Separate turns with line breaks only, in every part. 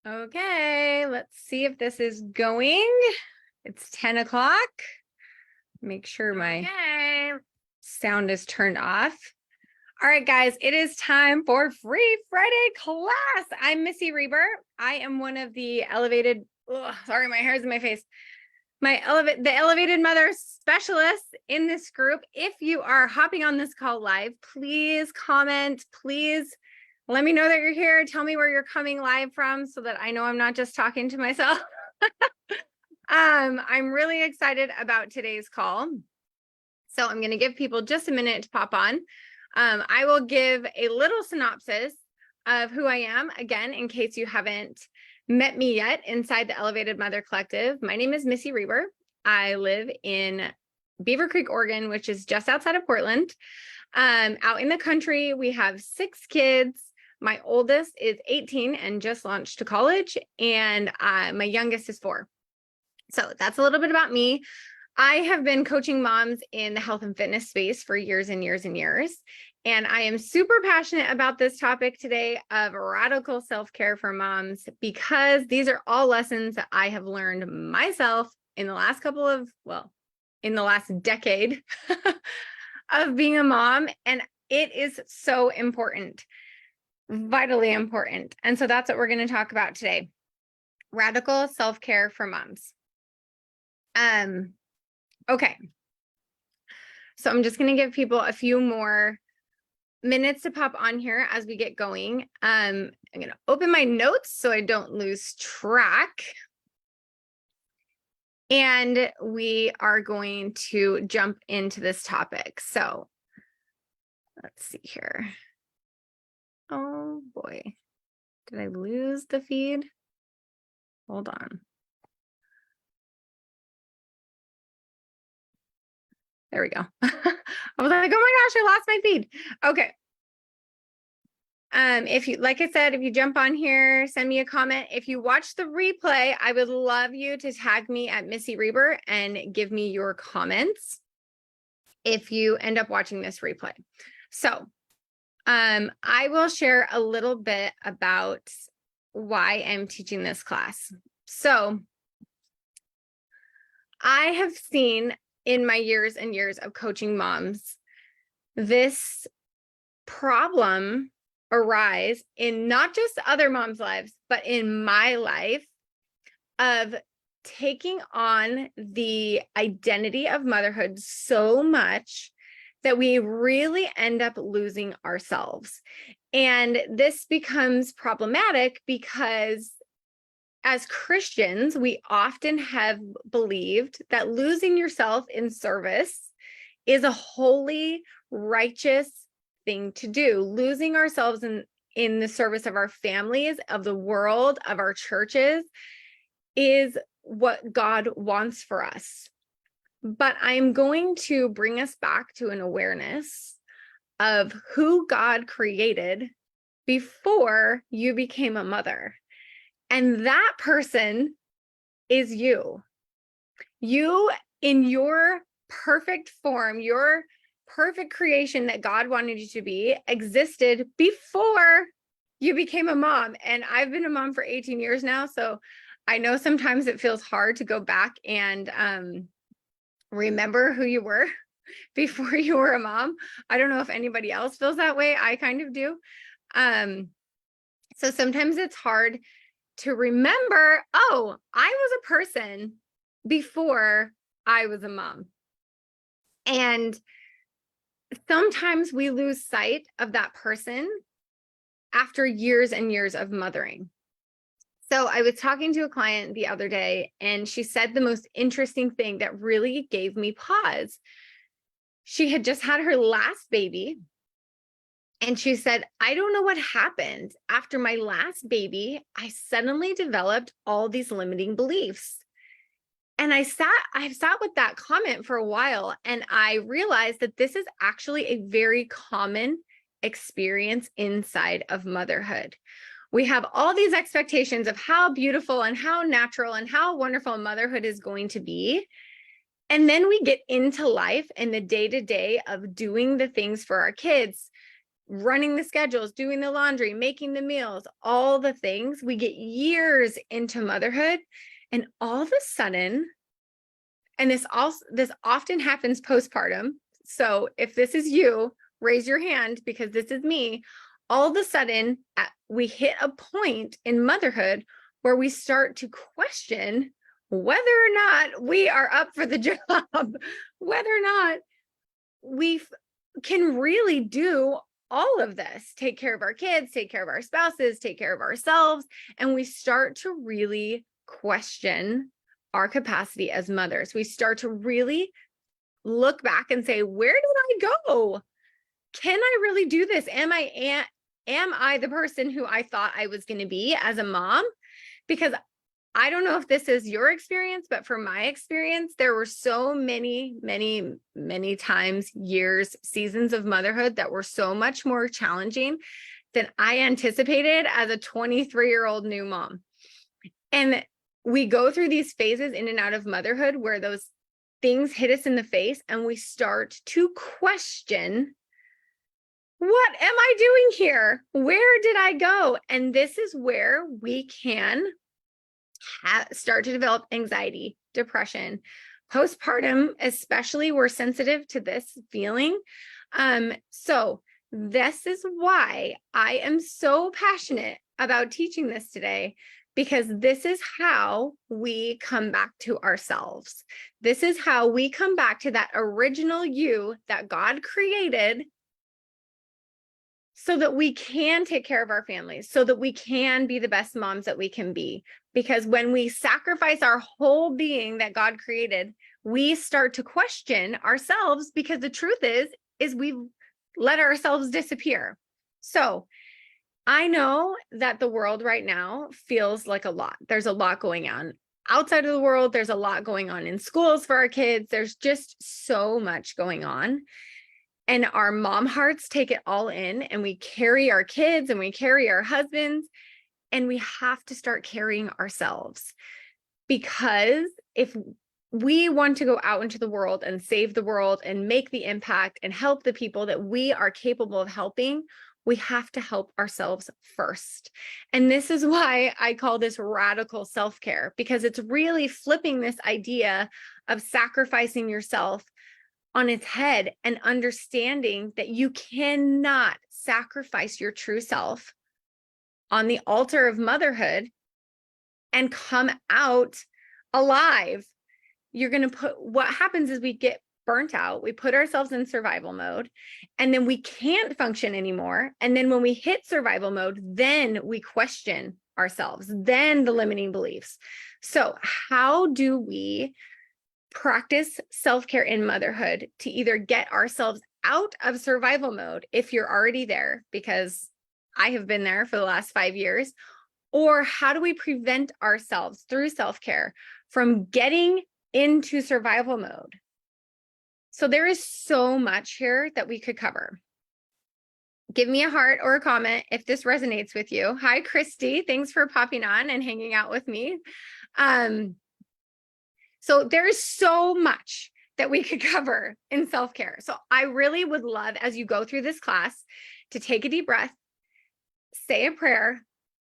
Okay, let's see if this is going. It's 10 o'clock. Make sure my sound is turned off. All right, guys, it is time for Free Friday class. I'm Missy Reber. I am one of the sorry, my hair's in my face. The elevated mother specialists in this group. If you are hopping on this call live, please comment, please let me know that you're here. Tell me where you're coming live from so that I know I'm not just talking to myself. I'm really excited about today's call. So I'm going to give people just a minute to pop on. I will give a little synopsis of who I am, again, in case you haven't met me yet inside the Elevated Mother Collective. My name is Missy Reber. I live in Beaver Creek, Oregon, which is just outside of Portland. Out in the country, we have 6 kids. My oldest is 18 and just launched to college, and my youngest is 4. So that's a little bit about me. I have been coaching moms in the health and fitness space for years and years and years. And I am super passionate about this topic today of radical self-care for moms, because these are all lessons that I have learned myself in the last in the last decade of being a mom. And it is so important, vitally important. And so that's what we're going to talk about today. Radical self-care for moms. Okay. So I'm just going to give people a few more minutes to pop on here as we get going. I'm going to open my notes so I don't lose track. And we are going to jump into this topic. So let's see here. Oh boy. Did I lose the feed? Hold on. There we go. I was like, oh my gosh, I lost my feed. Okay. Like I said, if you jump on here, send me a comment. If you watch the replay, I would love you to tag me at Missy Reber and give me your comments if you end up watching this replay. So, I will share a little bit about why I'm teaching this class. So, I have seen in my years and years of coaching moms, this problem arise in not just other moms' lives, but in my life, of taking on the identity of motherhood so much that we really end up losing ourselves. And this becomes problematic because as Christians, we often have believed that losing yourself in service is a holy, righteous thing to do. Losing ourselves in the service of our families, of the world, of our churches is what God wants for us. But I'm going to bring us back to an awareness of who God created before you became a mother. And that person is you. You, in your perfect form, your perfect creation that God wanted you to be, existed before you became a mom. And I've been a mom for 18 years now. So I know sometimes it feels hard to go back and remember who you were before you were a mom. I don't know if anybody else feels that way. I kind of do. So sometimes it's hard to remember, oh, I was a person before I was a mom. And sometimes we lose sight of that person after years and years of mothering. So I was talking to a client the other day, and she said the most interesting thing that really gave me pause. She had just had her last baby. And she said, I don't know what happened. After my last baby, I suddenly developed all these limiting beliefs. And I sat with that comment for a while, and I realized that this is actually a very common experience inside of motherhood. We have all these expectations of how beautiful and how natural and how wonderful motherhood is going to be. And then we get into life and the day-to-day of doing the things for our kids, running the schedules, doing the laundry, making the meals, all the things. We get years into motherhood, and all of a sudden, and this often happens postpartum. So if this is you, raise your hand, because this is me. All of a sudden, we hit a point in motherhood where we start to question whether or not we are up for the job, whether or not we can really do all of this, take care of our kids, take care of our spouses, take care of ourselves. And we start to really question our capacity as mothers. We start to really look back and say, where did I go? Can I really do this? Am I the person who I thought I was going to be as a mom? Because I don't know if this is your experience, but from my experience, there were so many, many, many times, years, seasons of motherhood that were so much more challenging than I anticipated as a 23-year-old new mom. And we go through these phases in and out of motherhood where those things hit us in the face and we start to question, what am I doing here? Where did I go? And this is where we can start to develop anxiety, depression, postpartum, especially. We're sensitive to this feeling. So this is why I am so passionate about teaching this today, because this is how we come back to ourselves. This is how we come back to that original you that God created, so that we can take care of our families, so that we can be the best moms that we can be. Because when we sacrifice our whole being that God created, we start to question ourselves, because the truth is we've let ourselves disappear. So I know that the world right now feels like a lot. There's a lot going on outside of the world. There's a lot going on in schools for our kids. There's just so much going on. And our mom hearts take it all in, and we carry our kids and we carry our husbands, and we have to start carrying ourselves. Because if we want to go out into the world and save the world and make the impact and help the people that we are capable of helping, we have to help ourselves first. And this is why I call this radical self-care, because it's really flipping this idea of sacrificing yourself on its head and understanding that you cannot sacrifice your true self on the altar of motherhood and come out alive. What happens is we get burnt out. We put ourselves in survival mode, and then we can't function anymore. And then when we hit survival mode, then we question ourselves, then the limiting beliefs. So how do we practice self-care in motherhood to either get ourselves out of survival mode, if you're already there, because I have been there for the last 5 years, or how do we prevent ourselves through self-care from getting into survival mode? So there is so much here that we could cover. Give me a heart or a comment if this resonates with you. Hi, Christy. Thanks for popping on and hanging out with me. So there is so much that we could cover in self-care. So I really would love, as you go through this class, to take a deep breath, say a prayer,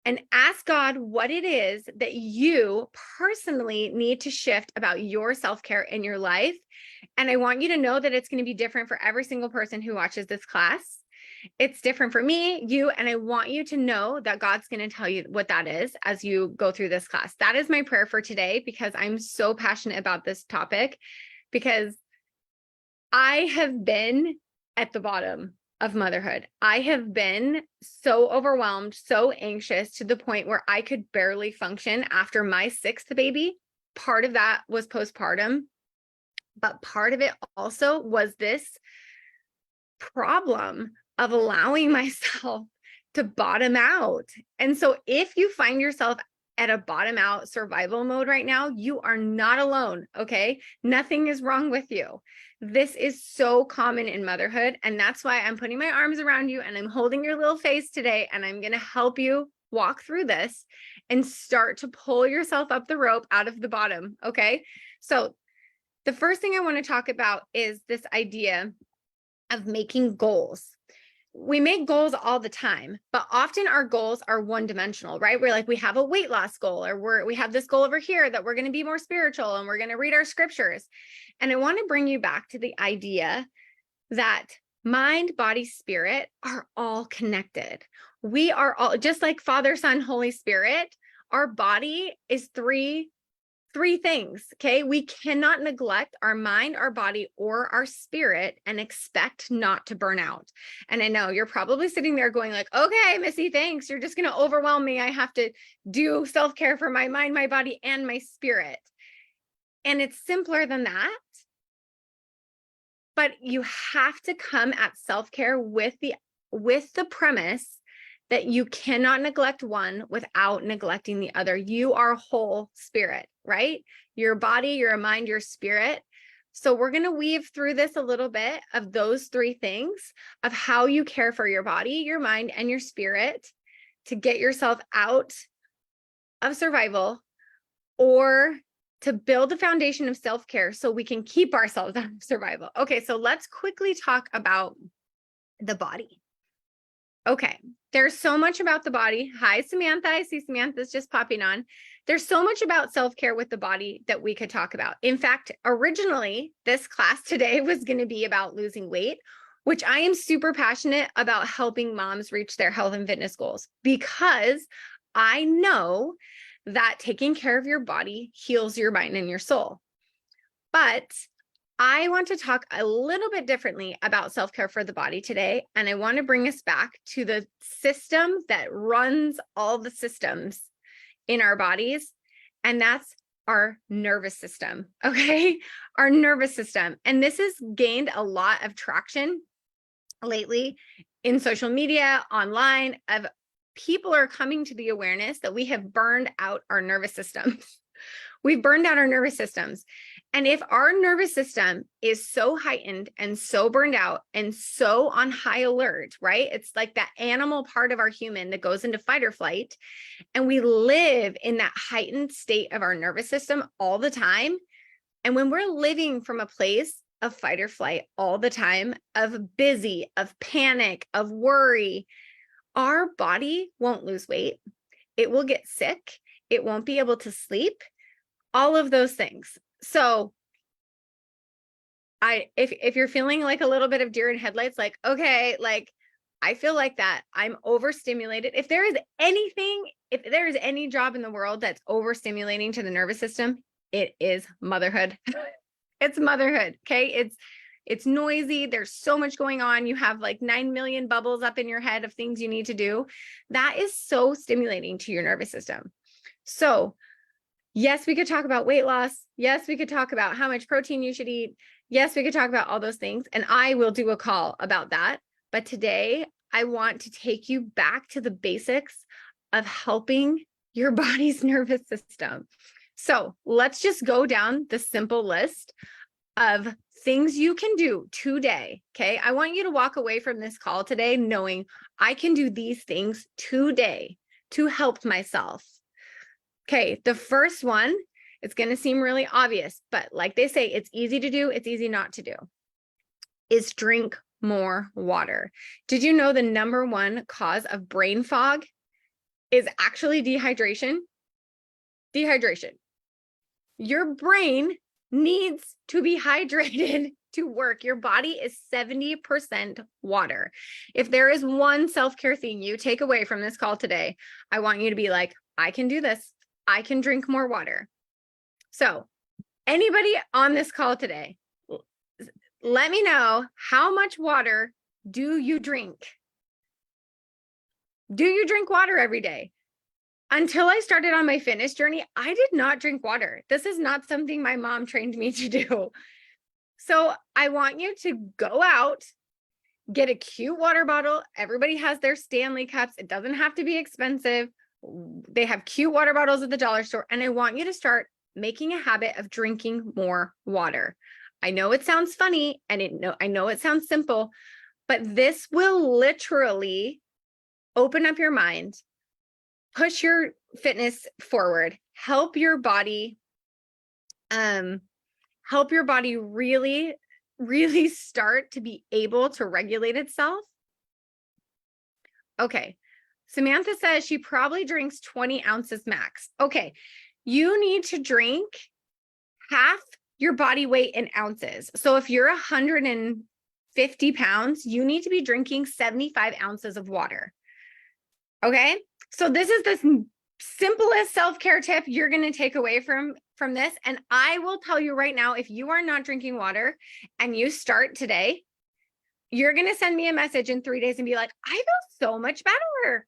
and ask God what it is that you personally need to shift about your self-care in your life. And I want you to know that it's going to be different for every single person who watches this class. It's different for me, you, and I want you to know that God's going to tell you what that is as you go through this class. That is my prayer for today, because I'm so passionate about this topic, because I have been at the bottom of motherhood. I have been so overwhelmed, so anxious, to the point where I could barely function after my 6th baby. Part of that was postpartum, but part of it also was this problem of allowing myself to bottom out. And so if you find yourself at a bottom out survival mode right now, you are not alone. Okay. Nothing is wrong with you. This is so common in motherhood. And that's why I'm putting my arms around you and I'm holding your little face today. And I'm going to help you walk through this and start to pull yourself up the rope out of the bottom. Okay. So the first thing I want to talk about is this idea of making goals. we make goals all the time, but often our goals are one dimensional, right? We're like, we have a weight loss goal, or we have this goal over here that we're going to be more spiritual and we're going to read our scriptures. And I want to bring you back to the idea that mind, body, spirit are all connected. We are all, just like Father, Son, Holy Spirit, our body is three things. Okay. We cannot neglect our mind, our body, or our spirit and expect not to burn out. And I know you're probably sitting there going like, okay, Missy, thanks. You're just going to overwhelm me. I have to do self-care for my mind, my body, and my spirit. And it's simpler than that. But you have to come at self-care with the premise that you cannot neglect one without neglecting the other. You are whole spirit, right? Your body, your mind, your spirit. So we're going to weave through this a little bit of those three things of how you care for your body, your mind, and your spirit to get yourself out of survival, or to build a foundation of self-care so we can keep ourselves out of survival. Okay, so let's quickly talk about the body. Okay, there's so much about the body. Hi, Samantha. I see Samantha's just popping on. There's so much about self-care with the body that we could talk about. In fact, originally, this class today was going to be about losing weight, which I am super passionate about helping moms reach their health and fitness goals, because I know that taking care of your body heals your mind and your soul. But I want to talk a little bit differently about self-care for the body today. And I want to bring us back to the system that runs all the systems in our bodies. And that's our nervous system. Okay. Our nervous system. And this has gained a lot of traction lately in social media, online, of people are coming to the awareness that we have burned out our nervous systems. We've burned out our nervous systems. And if our nervous system is so heightened and so burned out and so on high alert, right? It's like that animal part of our human that goes into fight or flight. And we live in that heightened state of our nervous system all the time. And when we're living from a place of fight or flight all the time, of busy, of panic, of worry, our body won't lose weight. It will get sick. It won't be able to sleep. All of those things. So if you're feeling like a little bit of deer in headlights, like, okay, like I feel like that, I'm overstimulated. If there is any job in the world that's overstimulating to the nervous system, it is motherhood. It's motherhood. Okay. It's noisy. There's so much going on. You have like 9 million bubbles up in your head of things you need to do. That is so stimulating to your nervous system. So yes, we could talk about weight loss. Yes, we could talk about how much protein you should eat. Yes, we could talk about all those things. And I will do a call about that. But today I want to take you back to the basics of helping your body's nervous system. So let's just go down the simple list of things you can do today. Okay. I want you to walk away from this call today knowing I can do these things today to help myself. Okay. The first one, it's going to seem really obvious, but like they say, it's easy to do. It's easy not to do, is drink more water. Did you know the number one cause of brain fog is actually dehydration? Dehydration. Your brain needs to be hydrated to work. Your body is 70% water. If there is one self-care thing you take away from this call today, I want you to be like, I can do this. I can drink more water. So anybody on this call today, let me know, how much water do you drink? Do you drink water every day? Until I started on my fitness journey, I did not drink water. This is not something my mom trained me to do. So I want you to go out, get a cute water bottle. Everybody has their Stanley cups. It doesn't have to be expensive. They have cute water bottles at the dollar store. And I want you to start making a habit of drinking more water. I know it sounds funny, and I know it sounds simple, but this will literally open up your mind, push your fitness forward, help your body really, really start to be able to regulate itself Okay. Samantha says she probably drinks 20 ounces max. Okay. You need to drink half your body weight in ounces. So if you're 150 pounds, you need to be drinking 75 ounces of water. Okay. So this is the simplest self-care tip you're going to take away from this. And I will tell you right now, if you are not drinking water and you start today, you're going to send me a message in 3 days and be like, I feel so much better.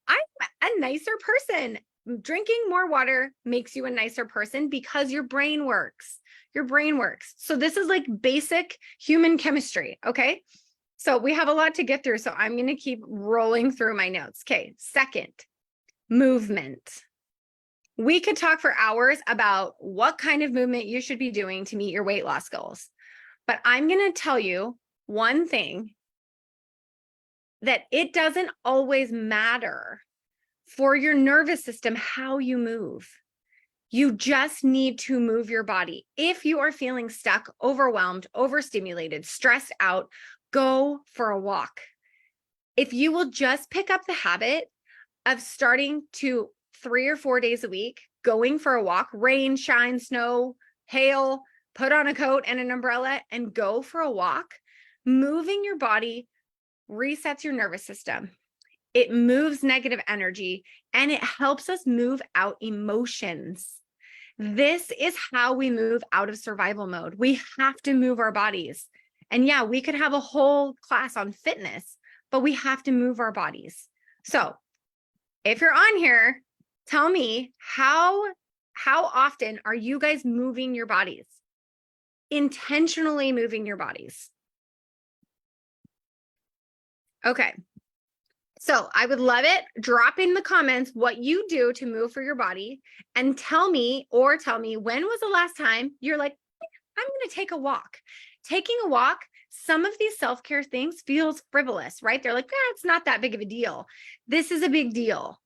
I'm a nicer person. Drinking more water makes you a nicer person because your brain works. Your brain works. So this is like basic human chemistry. Okay. So we have a lot to get through. So I'm going to keep rolling through my notes. Okay. Second, movement. We could talk for hours about what kind of movement you should be doing to meet your weight loss goals. But I'm going to tell you one thing, that it doesn't always matter for your nervous system how you move. You just need to move your body. If you are feeling stuck, overwhelmed, overstimulated, stressed out, go for a walk. If you will just pick up the habit of starting to 3 or 4 days a week, going for a walk, rain, shine, snow, hail, put on a coat and an umbrella and go for a walk, moving your body resets your nervous system. It moves negative energy and it helps us move out emotions. This is how we move out of survival mode. We have to move our bodies. And yeah, we could have a whole class on fitness, but we have to move our bodies. So if you're on here, tell me how often are you guys moving your bodies? Intentionally moving your bodies. Okay. So I would love it. Drop in the comments what you do to move for your body and tell me when was the last time you're like, I'm going to take a walk. Taking a walk, some of these self-care things feels frivolous, right? They're like, it's not that big of a deal. This is a big deal.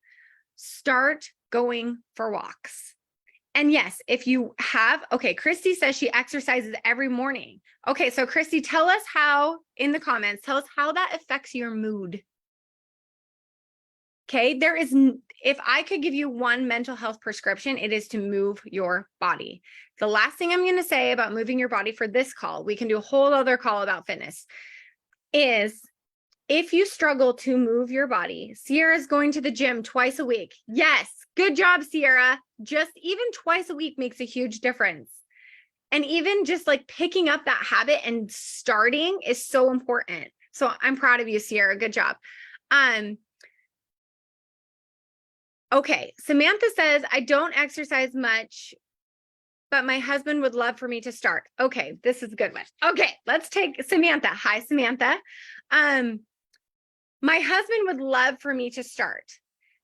Start going for walks. And yes, if you have, okay, Christy says she exercises every morning. Okay, so Christy, tell us how, in the comments, tell us how that affects your mood. Okay, if I could give you one mental health prescription, it is to move your body. The last thing I'm going to say about moving your body for this call, we can do a whole other call about fitness, is if you struggle to move your body, Sierra's going to the gym twice a week. Yes, good job, Sierra. Just even twice a week makes a huge difference. And even just like picking up that habit and starting is so important. So I'm proud of you, Sierra. Good job. Okay, Samantha says, I don't exercise much, but my husband would love for me to start. Okay, this is a good one. Okay, let's take Samantha. Hi, Samantha. My husband would love for me to start.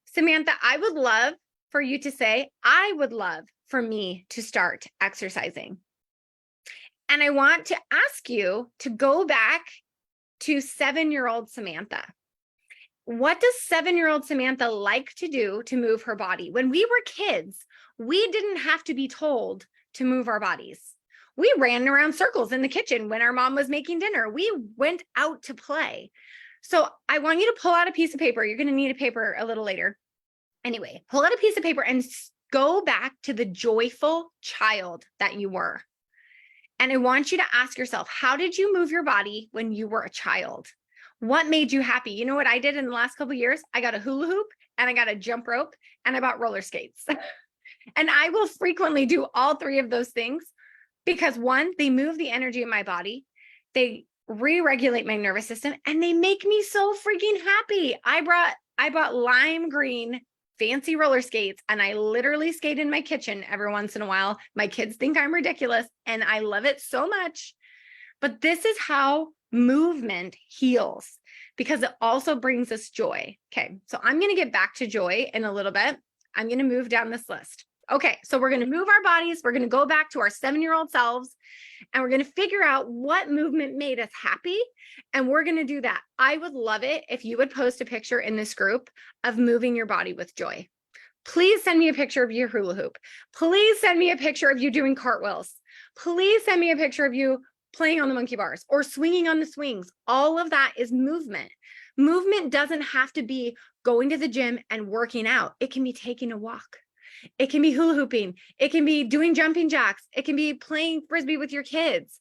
Samantha, I would love for you to say, I would love for me to start exercising. And I want to ask you to go back to 7-year-old Samantha. What does 7-year-old Samantha like to do to move her body? When we were kids, we didn't have to be told to move our bodies. We ran around circles in the kitchen when our mom was making dinner. We went out to play. So I want you to pull out a piece of paper. You're going to need a paper a little later. Anyway, pull out a piece of paper and go back to the joyful child that you were. And I want you to ask yourself, how did you move your body when you were a child? What made you happy? You know what I did in the last couple of years? I got a hula hoop and I got a jump rope and I bought roller skates. And I will frequently do all 3 of those things because 1, they move the energy in my body. They re-regulate my nervous system and they make me so freaking happy. I bought lime green fancy roller skates and I literally skate in my kitchen every once in a while. My kids think I'm ridiculous and I love it so much. But this is how movement heals because it also brings us joy. Okay, so I'm going to get back to joy in a little bit. I'm going to move down this list. Okay, so we're going to move our bodies. We're going to go back to our 7-year-old selves and we're going to figure out what movement made us happy. And we're going to do that. I would love it if you would post a picture in this group of moving your body with joy. Please send me a picture of your hula hoop. Please send me a picture of you doing cartwheels. Please send me a picture of you playing on the monkey bars or swinging on the swings. All of that is movement. Movement doesn't have to be going to the gym and working out. It can be taking a walk. It can be hula hooping. It can be doing jumping jacks. It can be playing frisbee with your kids.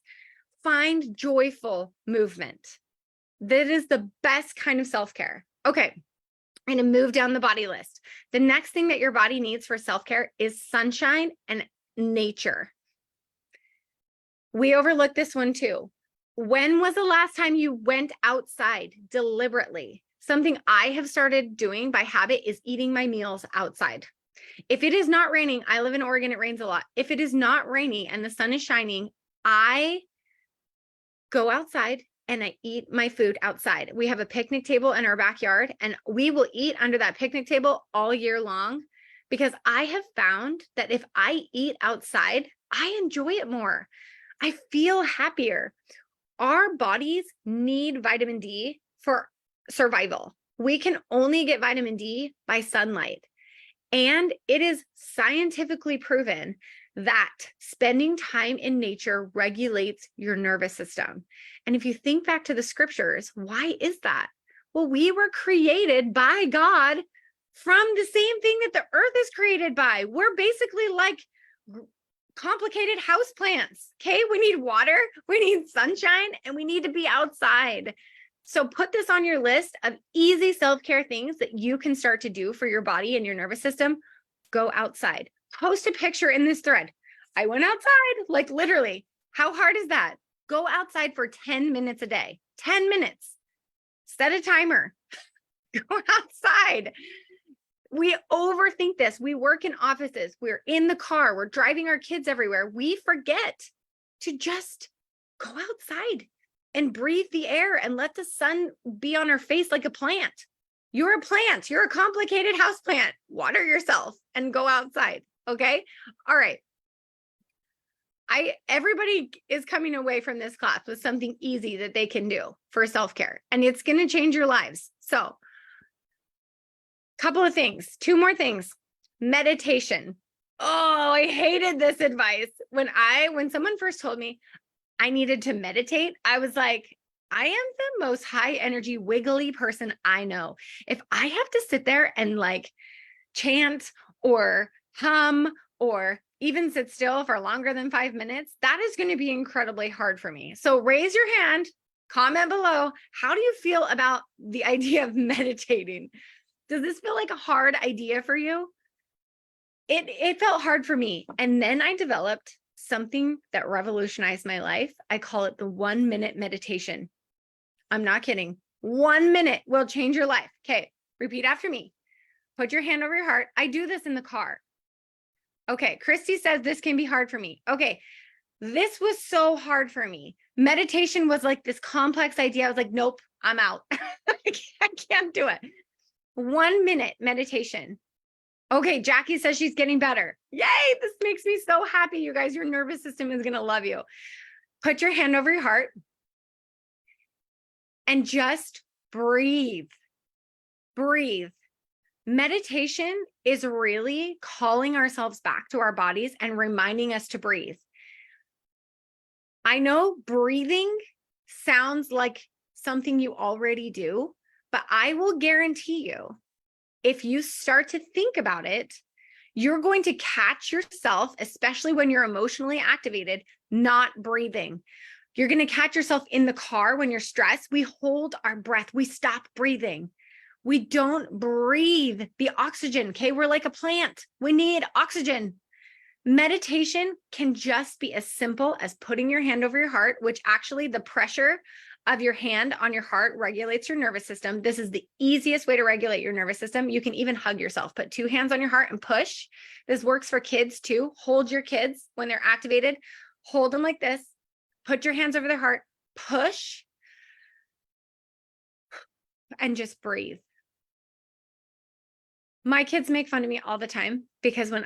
Find joyful movement. That is the best kind of self-care. Okay, I'm going to move down the body list. The next thing that your body needs for self-care is sunshine and nature. We overlook this one too. When was the last time you went outside deliberately? Something I have started doing by habit is eating my meals outside. If it is not raining, I live in Oregon, it rains a lot. If it is not rainy and the sun is shining, I go outside and I eat my food outside. We have a picnic table in our backyard and we will eat under that picnic table all year long because I have found that if I eat outside, I enjoy it more. I feel happier. Our bodies need vitamin D for survival. We can only get vitamin D by sunlight. And it is scientifically proven that spending time in nature regulates your nervous system. And if you think back to the scriptures, why is that? Well, we were created by God from the same thing that the earth is created by. We're basically like complicated house plants. Okay, we need water, we need sunshine, and we need to be outside. So put this on your list of easy self-care things that you can start to do for your body and your nervous system. Go outside. Post a picture in this thread. I went outside, like literally. How hard is that? Go outside for 10 minutes a day. 10 minutes. Set a timer. Go outside. We overthink this. We work in offices. We're in the car. We're driving our kids everywhere. We forget to just go outside and breathe the air and let the sun be on our face like a plant. You're a plant. You're a complicated house plant. Water yourself and go outside. Okay. All right. Everybody is coming away from this class with something easy that they can do for self-care, and it's going to change your lives. So, couple of things, two more things. Meditation. Oh, I hated this advice. When someone first told me I needed to meditate, I was like, I am the most high energy, wiggly person I know. If I have to sit there and like chant or hum or even sit still for longer than 5 minutes, that is going to be incredibly hard for me. So raise your hand, comment below. How do you feel about the idea of meditating? Does this feel like a hard idea for you? It felt hard for me. And then I developed something that revolutionized my life. I call it the 1 minute meditation. I'm not kidding. 1 minute will change your life. Okay, repeat after me. Put your hand over your heart. I do this in the car. Okay, Christy says this can be hard for me. Okay, this was so hard for me. Meditation was like this complex idea. I was like, nope, I'm out. I can't do it. 1 minute meditation. Okay, Jackie says she's getting better. Yay, this makes me so happy, you guys. Your nervous system is going to love you. Put your hand over your heart and just breathe. Breathe. Meditation is really calling ourselves back to our bodies and reminding us to breathe. I know breathing sounds like something you already do, but I will guarantee you, if you start to think about it, you're going to catch yourself, especially when you're emotionally activated, not breathing. You're going to catch yourself in the car when you're stressed. We hold our breath. We stop breathing. We don't breathe the oxygen. Okay. We're like a plant. We need oxygen. Meditation can just be as simple as putting your hand over your heart, which actually the pressure of your hand on your heart regulates your nervous system. This is the easiest way to regulate your nervous system. You can even hug yourself. Put 2 hands on your heart and push. This works for kids too. Hold your kids when they're activated. Hold them like this. Put your hands over their heart. Push. And just breathe. My kids make fun of me all the time because when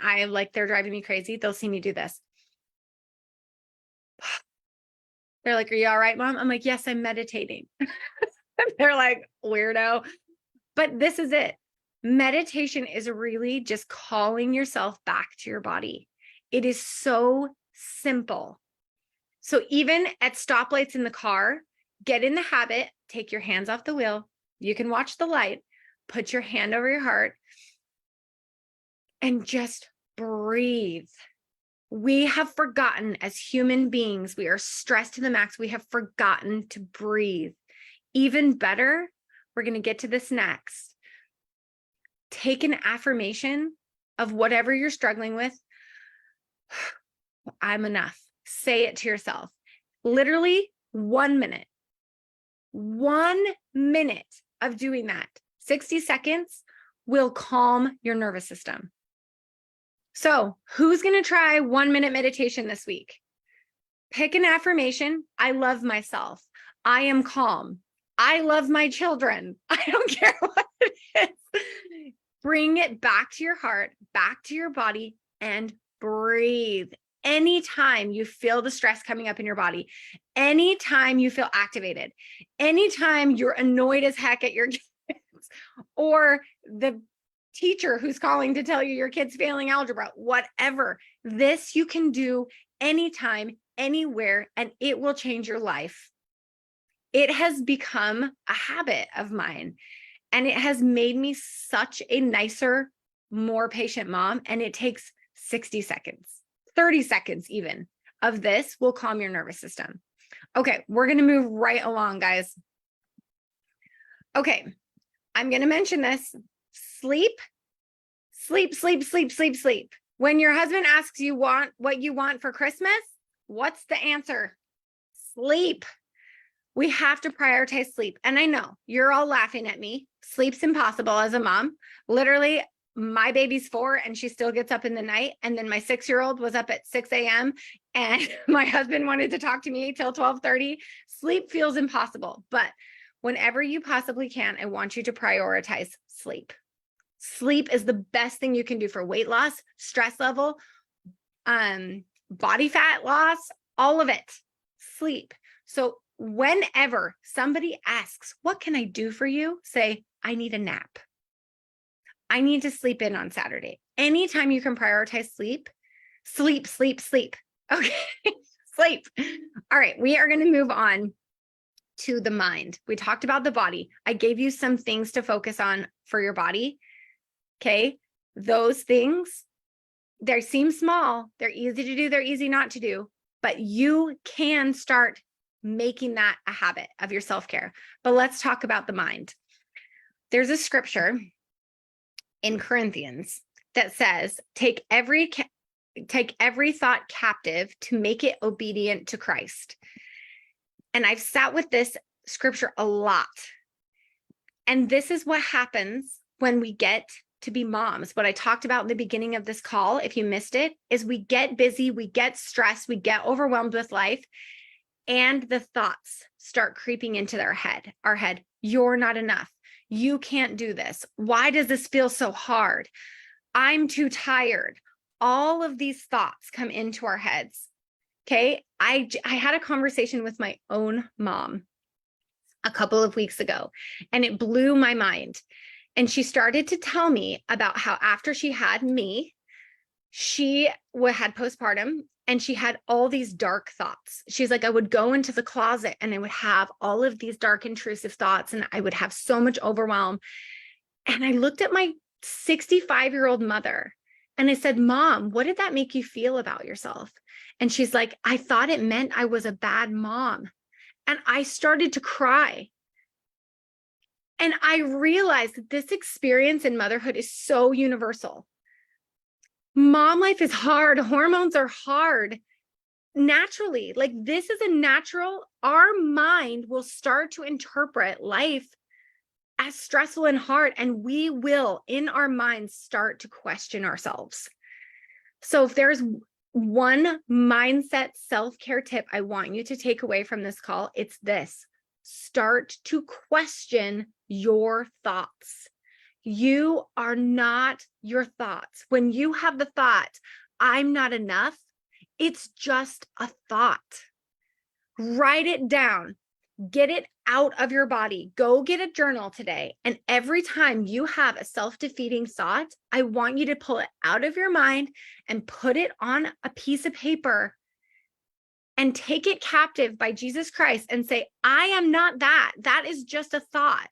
they're driving me crazy, they'll see me do this. They're like, are you all right, Mom? I'm like, yes, I'm meditating. They're like, weirdo. But this is it. Meditation is really just calling yourself back to your body. It is so simple. So even at stoplights in the car, get in the habit, take your hands off the wheel, You can watch the light, put your hand over your heart, and just breathe. We have forgotten as human beings, we are stressed to the max. We have forgotten to breathe. Even better, we're going to get to this next. Take an affirmation of whatever you're struggling with. I'm enough. Say it to yourself. Literally 1 minute. 1 minute of doing that, 60 seconds, will calm your nervous system. So who's going to try 1 minute meditation this week? Pick an affirmation. I love myself. I am calm. I love my children. I don't care what it is. Bring it back to your heart, back to your body, and breathe. Anytime you feel the stress coming up in your body, anytime you feel activated, anytime you're annoyed as heck at your kids, or the teacher who's calling to tell you your kid's failing algebra, whatever, this you can do anytime, anywhere, and it will change your life. It has become a habit of mine, and it has made me such a nicer, more patient mom. And it takes 60 seconds, 30 seconds even of this will calm your nervous system. Okay, we're going to move right along, guys. Okay, I'm going to mention this. Sleep. When your husband asks you what you want for Christmas, what's the answer? Sleep. We have to prioritize sleep. And I know you're all laughing at me. Sleep's impossible as a mom. Literally, my baby's 4 and she still gets up in the night. And then my 6-year-old was up at 6 a.m. and my husband wanted to talk to me till 12:30. Sleep feels impossible. But whenever you possibly can, I want you to prioritize sleep. Sleep is the best thing you can do for weight loss, stress level, body fat loss, all of it. Sleep. So whenever somebody asks, what can I do for you? Say, I need a nap. I need to sleep in on Saturday. Anytime you can prioritize sleep. Okay, sleep. All right, we are going to move on to the mind. We talked about the body. I gave you some things to focus on for your body. Okay, those things, they seem small. They're easy to do. They're easy not to do. But you can start making that a habit of your self-care. But let's talk about the mind. There's a scripture in Corinthians that says, take every thought captive to make it obedient to Christ. And I've sat with this scripture a lot. And this is what happens when we get to be moms. What I talked about in the beginning of this call, if you missed it, is we get busy, we get stressed, we get overwhelmed with life, and the thoughts start creeping into our head. You're not enough. You can't do this. Why does this feel so hard? I'm too tired. All of these thoughts come into our heads. Okay. I had a conversation with my own mom a couple of weeks ago, and it blew my mind. And she started to tell me about how after she had me, she had postpartum and she had all these dark thoughts. She's like, I would go into the closet and I would have all of these dark, intrusive thoughts, and I would have so much overwhelm. And I looked at my 65-year-old mother and I said, Mom, what did that make you feel about yourself? And she's like, I thought it meant I was a bad mom. And I started to cry. And I realized that this experience in motherhood is so universal. Mom life is hard. Hormones are hard. Naturally, like this is a natural, our mind will start to interpret life as stressful and hard. And we will, in our minds, start to question ourselves. So if there's one mindset self-care tip I want you to take away from this call, it's this. Start to question your thoughts. You are not your thoughts. When you have the thought, I'm not enough, it's just a thought. Write it down. Get it out of your body. Go get a journal today. And every time you have a self-defeating thought, I want you to pull it out of your mind and put it on a piece of paper and take it captive by Jesus Christ and say, I am not that. That is just a thought.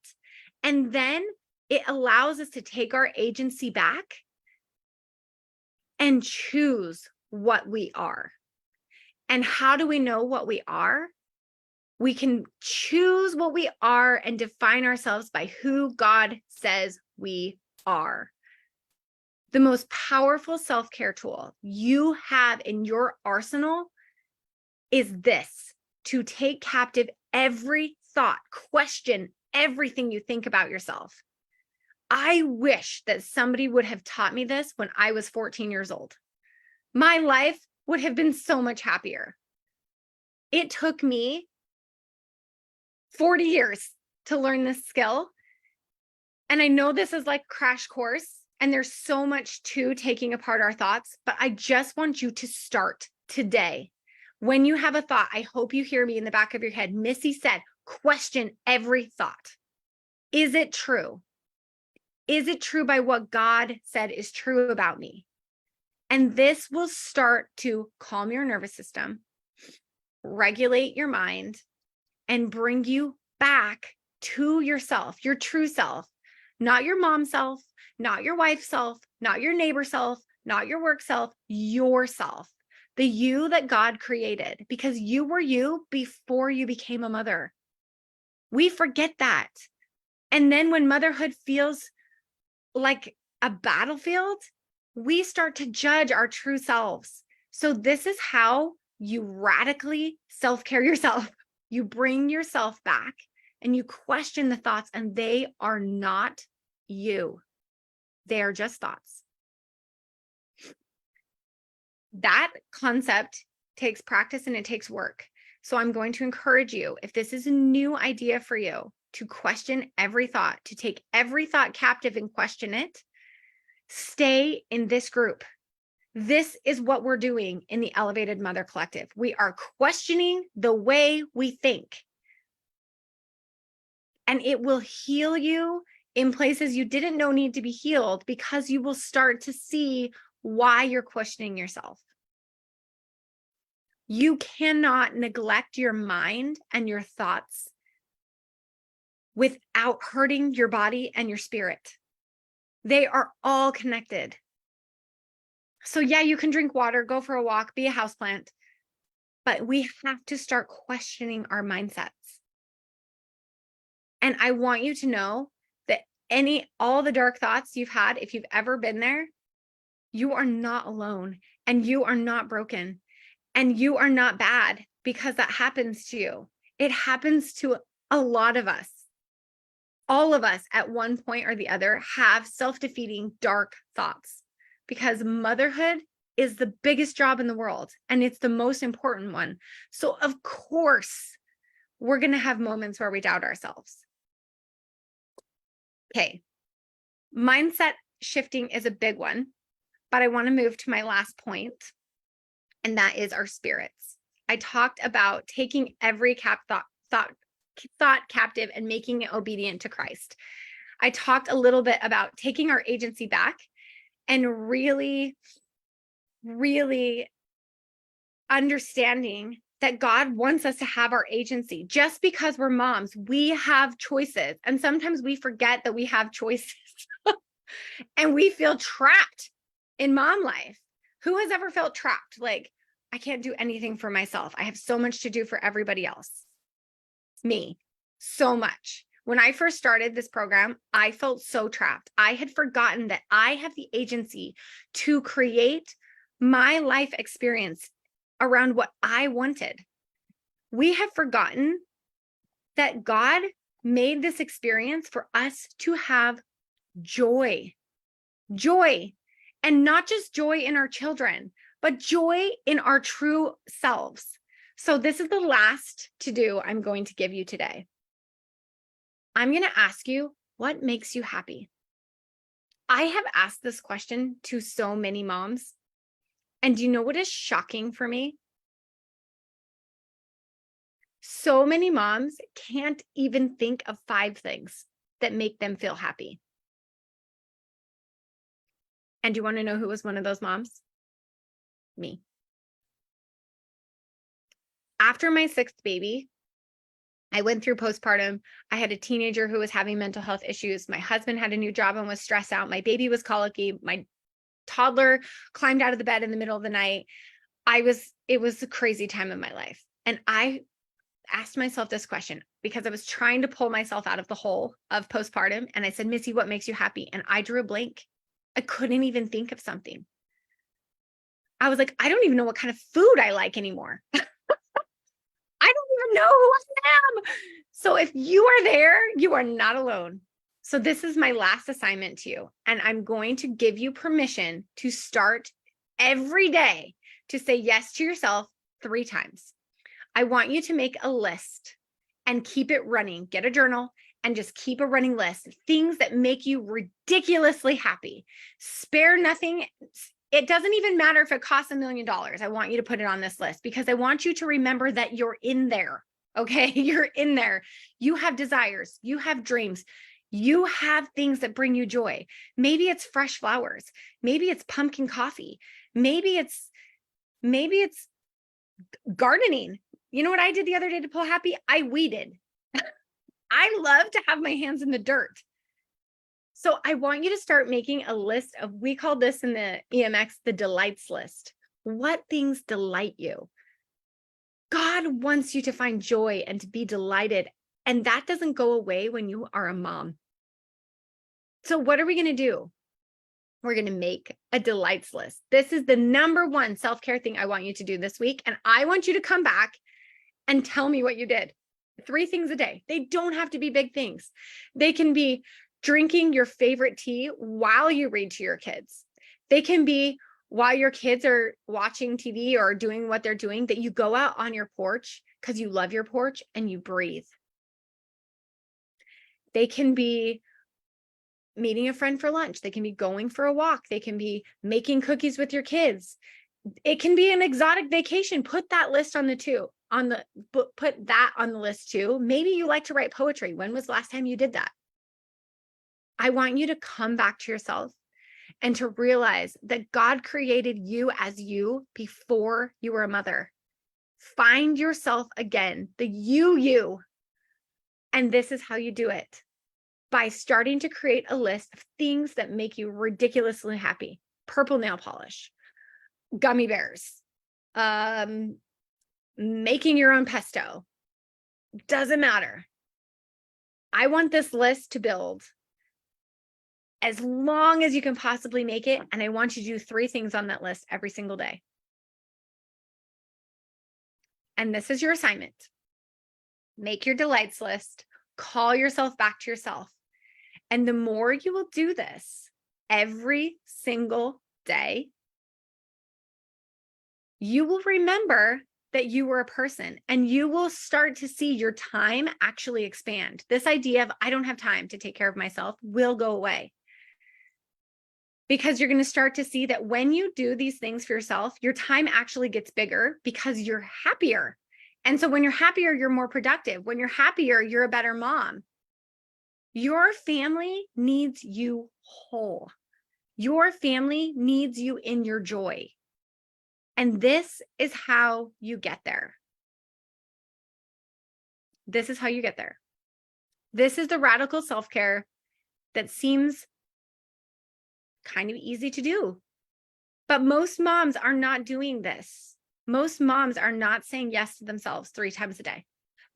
And then it allows us to take our agency back and choose what we are. And how do we know what we are? We can choose what we are and define ourselves by who God says we are. The most powerful self-care tool you have in your arsenal is this: to take captive every thought, question everything you think about yourself. I wish that somebody would have taught me this when I was 14 years old. My life would have been so much happier. It took me 40 years to learn this skill. And I know this is like crash course, and there's so much to taking apart our thoughts, but I just want you to start today. When you have a thought, I hope you hear me in the back of your head. Missy said, question every thought. Is it true? Is it true by what God said is true about me? And this will start to calm your nervous system, regulate your mind, and bring you back to yourself, your true self, not your mom self, not your wife self, not your neighbor self, not your work self, yourself, the you that God created, because you were you before you became a mother. We forget that. And then when motherhood feels like a battlefield, we start to judge our true selves. So this is how you radically self-care yourself. You bring yourself back and you question the thoughts, and they are not you. They are just thoughts. That concept takes practice and it takes work. So I'm going to encourage you, if this is a new idea for you, to question every thought, to take every thought captive and question it. Stay in this group. This is what we're doing in the Elevated Mother Collective. We are questioning the way we think. And it will heal you in places you didn't know need to be healed, because you will start to see why you're questioning yourself. You cannot neglect your mind and your thoughts without hurting your body and your spirit. They are all connected. So yeah, you can drink water, go for a walk, be a houseplant, but we have to start questioning our mindsets. And I want you to know that all the dark thoughts you've had, if you've ever been there, you are not alone, and you are not broken, and you are not bad because that happens to you. It happens to a lot of us. All of us at one point or the other have self-defeating dark thoughts, because motherhood is the biggest job in the world and it's the most important one. So of course, we're going to have moments where we doubt ourselves. Okay. Mindset shifting is a big one, but I want to move to my last point, and that is our spirits. I talked about taking every thought captive and making it obedient to Christ. I talked a little bit about taking our agency back and really, really understanding that God wants us to have our agency. Just because we're moms, we have choices. And sometimes we forget that we have choices and we feel trapped in mom life. Who has ever felt trapped? Like, I can't do anything for myself. I have so much to do for everybody else. Me, so much. When I first started this program, I felt so trapped. I had forgotten that I have the agency to create my life experience around what I wanted. We have forgotten that God made this experience for us to have joy. Joy. And not just joy in our children, but joy in our true selves. So this is the last to-do I'm going to give you today. I'm going to ask you, what makes you happy? I have asked this question to so many moms. And do you know what is shocking for me? So many moms can't even think of 5 things that make them feel happy. And do you want to know who was one of those moms? Me. After my 6th baby, I went through postpartum. I had a teenager who was having mental health issues. My husband had a new job and was stressed out. My baby was colicky. My toddler climbed out of the bed in the middle of the night. It was a crazy time in my life. And I asked myself this question because I was trying to pull myself out of the hole of postpartum. And I said, Missy, what makes you happy? And I drew a blank. I couldn't even think of something. I was like, I don't even know what kind of food I like anymore. I don't even know who I am. So if you are there, you are not alone. So this is my last assignment to you. And I'm going to give you permission to start every day to say yes to yourself 3 times. I want you to make a list and keep it running. Get a journal and just keep a running list of things that make you ridiculously happy. Spare nothing. It doesn't even matter if it costs $1 million. I want you to put it on this list because I want you to remember that you're in there. Okay. You're in there. You have desires. You have dreams. You have things that bring you joy. Maybe it's fresh flowers. Maybe it's pumpkin coffee. Maybe it's gardening. You know what I did the other day to pull happy? I weeded. I love to have my hands in the dirt. So I want you to start making a list of, we call this in the EMX, the delights list. What things delight you? God wants you to find joy and to be delighted. And that doesn't go away when you are a mom. So what are we going to do? We're going to make a delights list. This is the number one self-care thing I want you to do this week. And I want you to come back and tell me what you did. 3 things a day. They don't have to be big things. They can be drinking your favorite tea while you read to your kids. They can be while your kids are watching TV or doing what they're doing, that you go out on your porch because you love your porch and you breathe. They can be meeting a friend for lunch. They can be going for a walk. They can be making cookies with your kids. It can be an exotic vacation. Put that list on the put that on the list too. Maybe you like to write poetry. When was the last time you did that? I want you to come back to yourself and to realize that God created you as you before you were a mother. Find yourself again, the you. And this is how you do it. By starting to create a list of things that make you ridiculously happy. Purple nail polish, gummy bears, making your own pesto. Doesn't matter. I want this list to build as long as you can possibly make it. And I want you to do 3 things on that list every single day. And this is your assignment. Make your delights list. Call yourself back to yourself. And the more you will do this every single day, you will remember that you were a person and you will start to see your time actually expand. This idea of I don't have time to take care of myself will go away. Because you're going to start to see that when you do these things for yourself, your time actually gets bigger because you're happier. And so when you're happier, you're more productive. When you're happier, you're a better mom. Your family needs you whole. Your family needs you in your joy. And this is how you get there. This is how you get there. This is the radical self-care that seems kind of easy to do. But most moms are not doing this. Most moms are not saying yes to themselves 3 times a day.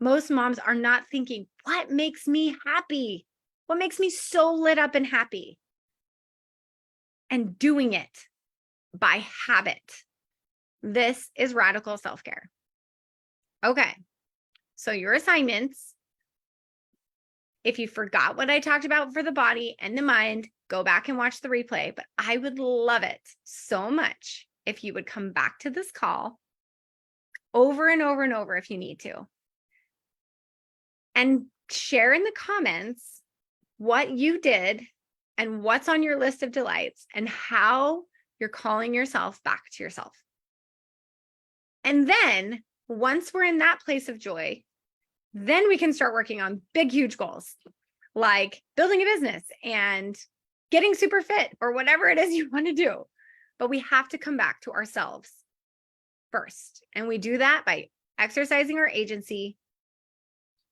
Most moms are not thinking, what makes me happy? What makes me so lit up and happy? And doing it by habit. This is radical self-care. Okay. So your assignments, if you forgot what I talked about for the body and the mind, go back and watch the replay. But I would love it so much if you would come back to this call over and over and over if you need to. And share in the comments what you did and what's on your list of delights and how you're calling yourself back to yourself. And then once we're in that place of joy, then we can start working on big, huge goals like building a business and getting super fit or whatever it is you want to do. But we have to come back to ourselves first. And we do that by exercising our agency,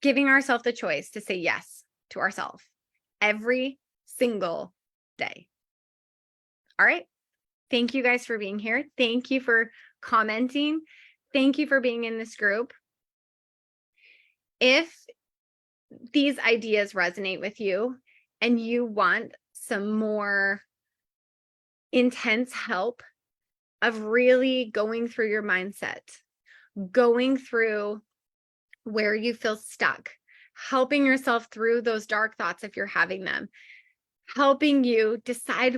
giving ourselves the choice to say yes to ourselves every single day. All right. Thank you guys for being here. Thank you for commenting. Thank you for being in this group. If these ideas resonate with you and you want some more intense help of really going through your mindset, going through where you feel stuck, helping yourself through those dark thoughts if you're having them, helping you decide,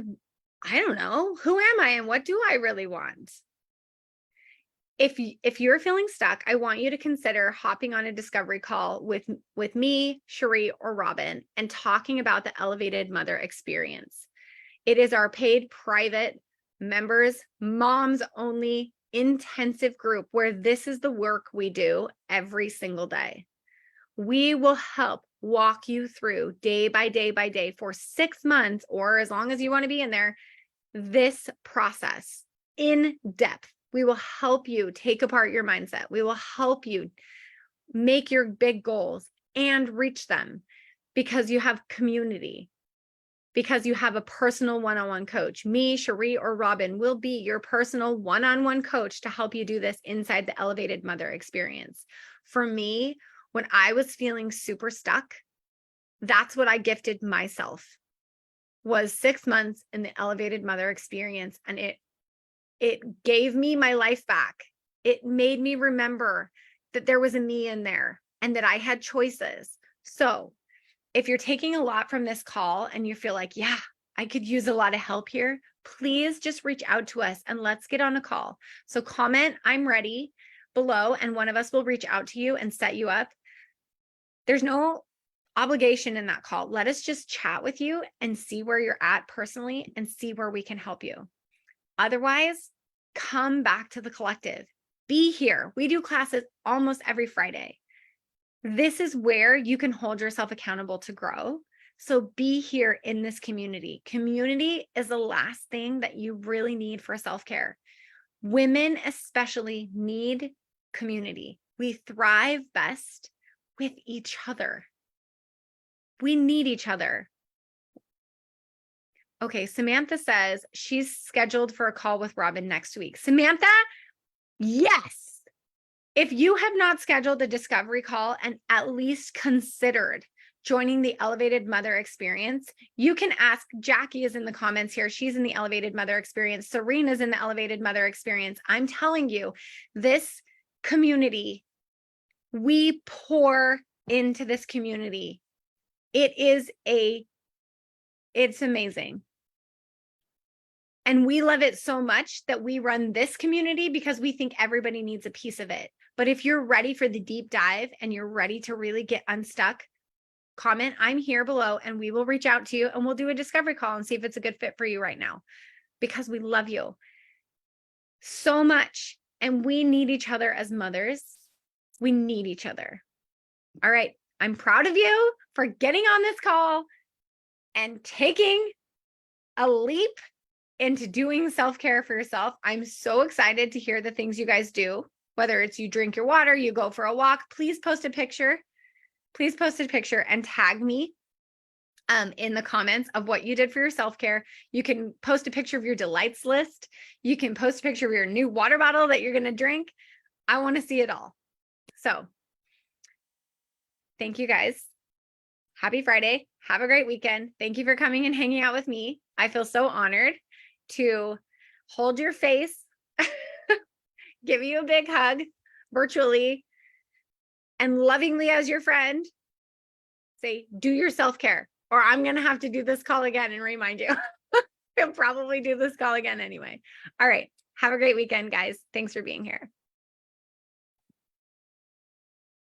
I don't know, who am I and what do I really want? If you're feeling stuck, I want you to consider hopping on a discovery call with me, Cherie, or Robin and talking about the Elevated Mother Experience. It is our paid private members, moms only intensive group where this is the work we do every single day. We will help walk you through day by day by day for 6 months or as long as you want to be in there, this process in depth. We will help you take apart your mindset. We will help you make your big goals and reach them because you have community, because you have a personal one-on-one coach. Me, Cherie, or Robin will be your personal one-on-one coach to help you do this inside the Elevated Mother Experience. For me, when I was feeling super stuck, that's what I gifted myself, was 6 months in the Elevated Mother Experience. And it gave me my life back. It made me remember that there was a me in there and that I had choices. So if you're taking a lot from this call and you feel like, yeah, I could use a lot of help here, please just reach out to us and let's get on a call. So comment, I'm ready, below, and one of us will reach out to you and set you up. There's no obligation in that call. Let us just chat with you and see where you're at personally and see where we can help you. Otherwise, come back to the collective. Be here. We do classes almost every Friday. This is where you can hold yourself accountable to grow. So be here in this community. Community is the last thing that you really need for self-care. Women especially need community. We thrive best with each other. We need each other. Okay, Samantha says she's scheduled for a call with Robin next week. Samantha, yes. If you have not scheduled a discovery call and at least considered joining the Elevated Mother Experience, you can ask. Jackie is in the comments here. She's in the Elevated Mother Experience. Serena's in the Elevated Mother Experience. I'm telling you, this community, we pour into this community. It's amazing. And we love it so much that we run this community because we think everybody needs a piece of it. But if you're ready for the deep dive and you're ready to really get unstuck, comment, I'm here below, and we will reach out to you and we'll do a discovery call and see if it's a good fit for you right now, because we love you so much and we need each other as mothers. We need each other. All right. I'm proud of you for getting on this call and taking a leap into doing self-care for yourself. I'm so excited to hear the things you guys do, whether it's you drink your water, you go for a walk. Please post a picture. Please post a picture and tag me in the comments of what you did for your self-care. You can post a picture of your delights list. You can post a picture of your new water bottle that you're going to drink. I want to see it all. So thank you guys. Happy Friday. Have a great weekend. Thank you for coming and hanging out with me. I feel so honored to hold your face, give you a big hug virtually, and lovingly as your friend, say, do your self-care, or I'm going to have to do this call again and remind you. I'll probably do this call again anyway. All right. Have a great weekend, guys. Thanks for being here.